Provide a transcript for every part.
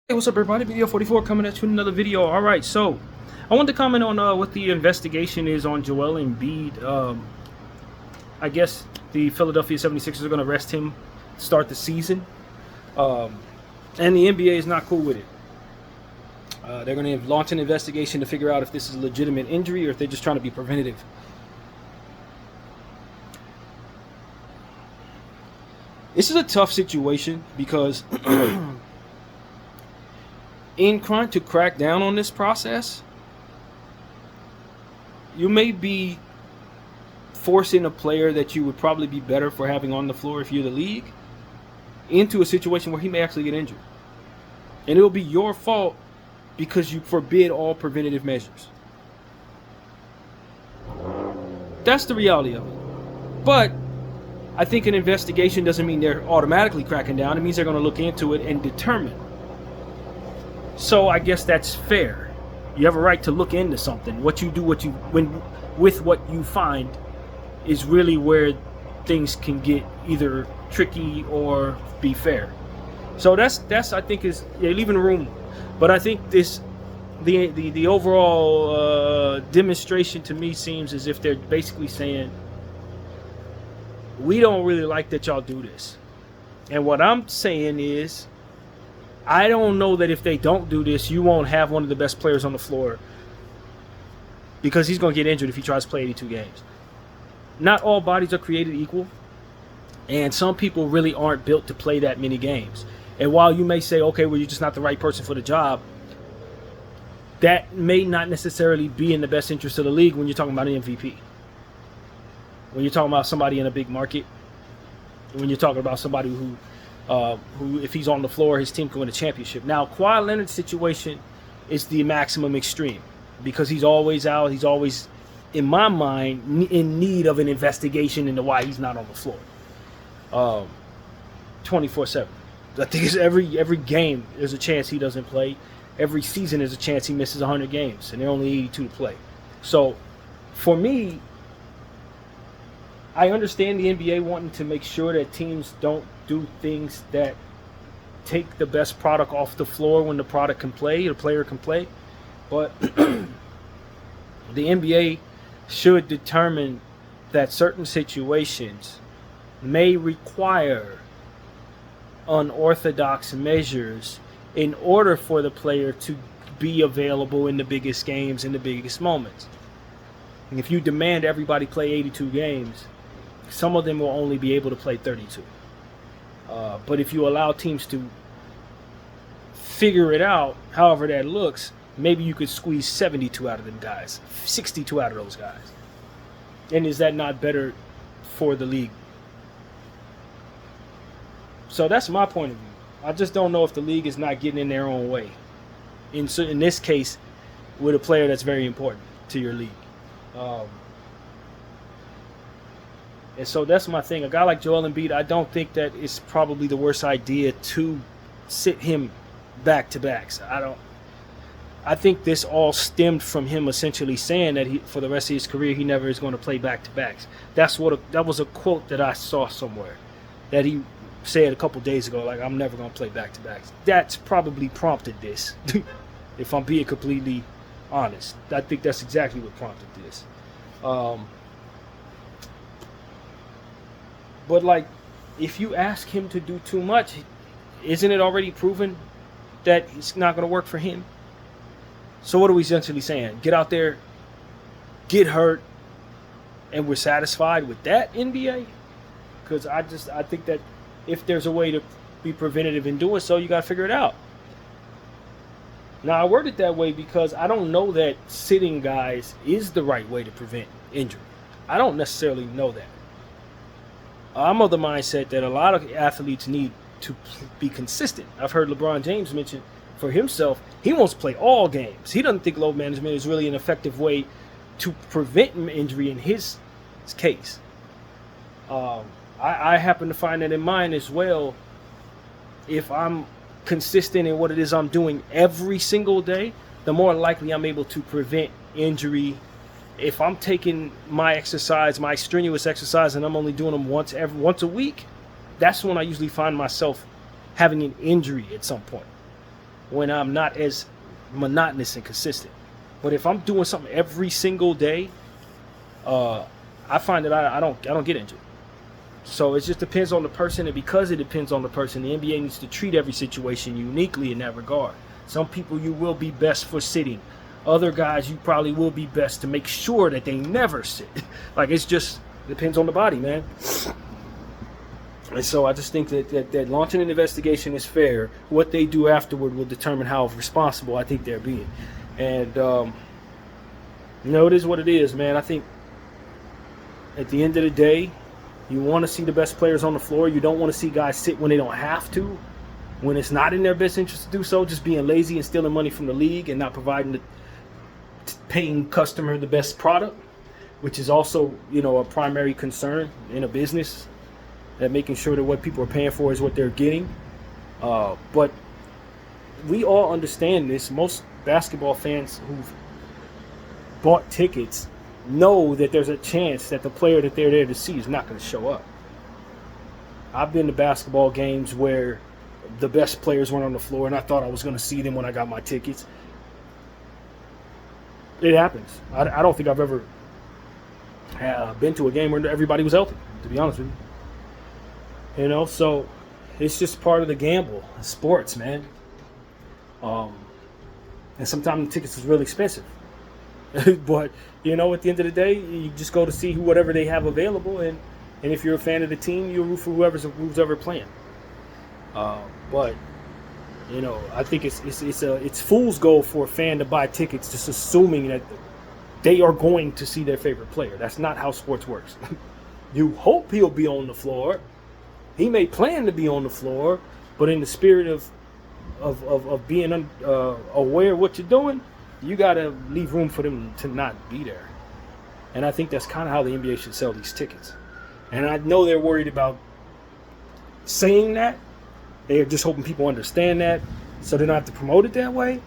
Hey, what's up, everybody? Video 44 coming at you with another video. All right, so I want to comment on what the investigation is on Joel Embiid. I guess the Philadelphia 76ers are going to arrest him to start the season, and the NBA is not cool with it. They're going to launch an investigation to figure out if this is a legitimate injury or if they're just trying to be preventative. This is a tough situation because in trying to crack down on this process, you may be forcing a player that you would probably be better for having on the floor if you're the league into a situation where he may actually get injured. And it'll be your fault because you forbid all preventative measures. That's the reality of it. But I think an investigation doesn't mean they're automatically cracking down. It means they're going to look into it and determine. So I guess that's fair. You have a right to look into something. What you do, with what you find, is really where things can get either tricky or be fair. So that's I think is leaving room. But I think the overall demonstration to me seems as if they're basically saying, we don't really like that y'all do this. And what I'm saying is, I don't know that if they don't do this, you won't have one of the best players on the floor, because he's going to get injured if he tries to play 82 games. Not all bodies are created equal, and some people really aren't built to play that many games. And while you may say, okay, well, you're just not the right person for the job, that may not necessarily be in the best interest of the league when you're talking about an MVP. When you're talking about somebody in a big market, when you're talking about somebody who, if he's on the floor, his team can win a championship. Now, Kawhi Leonard's situation is the maximum extreme because he's always out. He's always, in my mind, in need of an investigation into why he's not on the floor 24/7. I think it's every game there's a chance he doesn't play. Every season there's a chance he misses 100 games, and there are only 82 to play. So, for me, I understand the NBA wanting to make sure that teams don't do things that take the best product off the floor when the product can play, the player can play. But the NBA should determine that certain situations may require unorthodox measures in order for the player to be available in the biggest games, in the biggest moments. And if you demand everybody play 82 games, some of them will only be able to play 32. But if you allow teams to figure it out, however that looks, maybe you could squeeze 72 out of them guys, 62 out of those guys. And is that not better for the league? So that's my point of view. I just don't know if the league is not getting in their own way. In this case, with a player that's very important to your league. And so that's my thing. A guy like Joel Embiid, I don't think that it's probably the worst idea to sit him back-to-backs. I think this all stemmed from him essentially saying that for the rest of his career he never is going to play back-to-backs. That was a quote that I saw somewhere that he said a couple days ago, like, I'm never going to play back-to-backs. That's probably prompted this, if I'm being completely honest. I think that's exactly what prompted this. But, like, if you ask him to do too much, isn't it already proven that it's not going to work for him? So what are we essentially saying? Get out there, get hurt, and we're satisfied with that, NBA? Because I think that if there's a way to be preventative in doing so, you got to figure it out. Now, I word it that way because I don't know that sitting guys is the right way to prevent injury. I don't necessarily know that. I'm of the mindset that a lot of athletes need to be consistent. I've heard LeBron James mention for himself, he wants to play all games. He doesn't think load management is really an effective way to prevent injury in his case. I happen to find that in mine as well. If I'm consistent in what it is I'm doing every single day, the more likely I'm able to prevent injury. If I'm taking my exercise, my strenuous exercise, and I'm only doing them once a week, that's when I usually find myself having an injury at some point. when I'm not as monotonous and consistent. But if I'm doing something every single day, I find that I don't get injured. So it just depends on the person, and because it depends on the person, the NBA needs to treat every situation uniquely in that regard. Some people you will be best for sitting. Other guys you probably will be best to make sure that they never sit. Like, it's just depends on the body, man. And so I just think that launching an investigation is fair. What they do afterward will determine how responsible I think they're being. And, it is what it is, man. I think at the end of the day, you want to see the best players on the floor. You don't want to see guys sit when they don't have to, when it's not in their best interest to do so, just being lazy and stealing money from the league and not providing the paying customer the best product, which is also, a primary concern in a business, that making sure that what people are paying for is what they're getting. But we all understand this. Most basketball fans who've bought tickets know that there's a chance that the player that they're there to see is not going to show up. I've been to basketball games where the best players weren't on the floor, and I thought I was going to see them when I got my tickets. It happens. I don't think I've ever been to a game where everybody was healthy, to be honest with you. So it's just part of the gamble. Sports, man. And sometimes the tickets is really expensive. But, at the end of the day, you just go to see whatever they have available. And if you're a fan of the team, you'll root for who's ever playing. But, I think it's fool's gold for a fan to buy tickets just assuming that they are going to see their favorite player. That's not how sports works. You hope he'll be on the floor. He may plan to be on the floor, but in the spirit of being aware of what you're doing, you got to leave room for them to not be there. And I think that's kind of how the NBA should sell these tickets. And I know they're worried about saying that. They're just hoping people understand that so they don't have to promote it that way.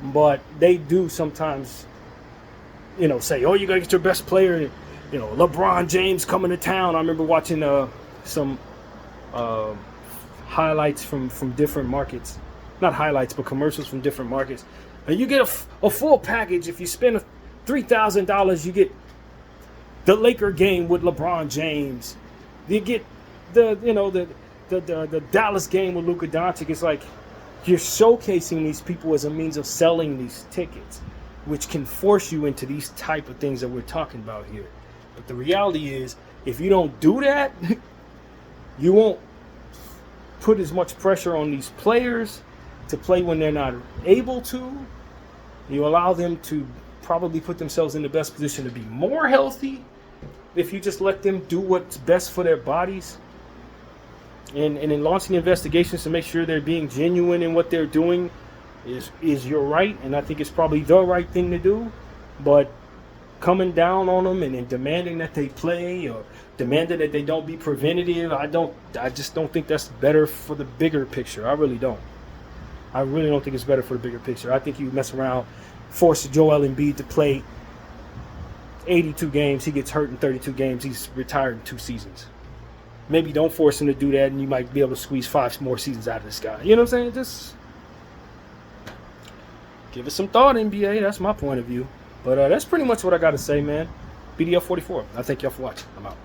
But they do sometimes, say, oh, you got to get your best player. LeBron James coming to town. I remember watching some highlights from different markets. Not highlights, but commercials from different markets. And you get a full package. If you spend $3,000, you get the Laker game with LeBron James. You get the Dallas game with Luka Doncic. It's like you're showcasing these people as a means of selling these tickets, which can force you into these type of things that we're talking about here. But the reality is, if you don't do that, you won't put as much pressure on these players to play when they're not able to. You allow them to probably put themselves in the best position to be more healthy if you just let them do what's best for their bodies. And in launching investigations to make sure they're being genuine in what they're doing is your right, and I think it's probably the right thing to do. But coming down on them and demanding that they play or demanding that they don't be preventative, I just don't think that's better for the bigger picture. I really don't. I really don't think it's better for the bigger picture. I think you mess around, force Joel Embiid to play 82 games. He gets hurt in 32 games. He's retired in 2 seasons. Maybe don't force him to do that, and you might be able to squeeze 5 more seasons out of this guy. You know what I'm saying? Just give it some thought, NBA. That's my point of view. But that's pretty much what I got to say, man. BDL 44. I thank y'all for watching. I'm out.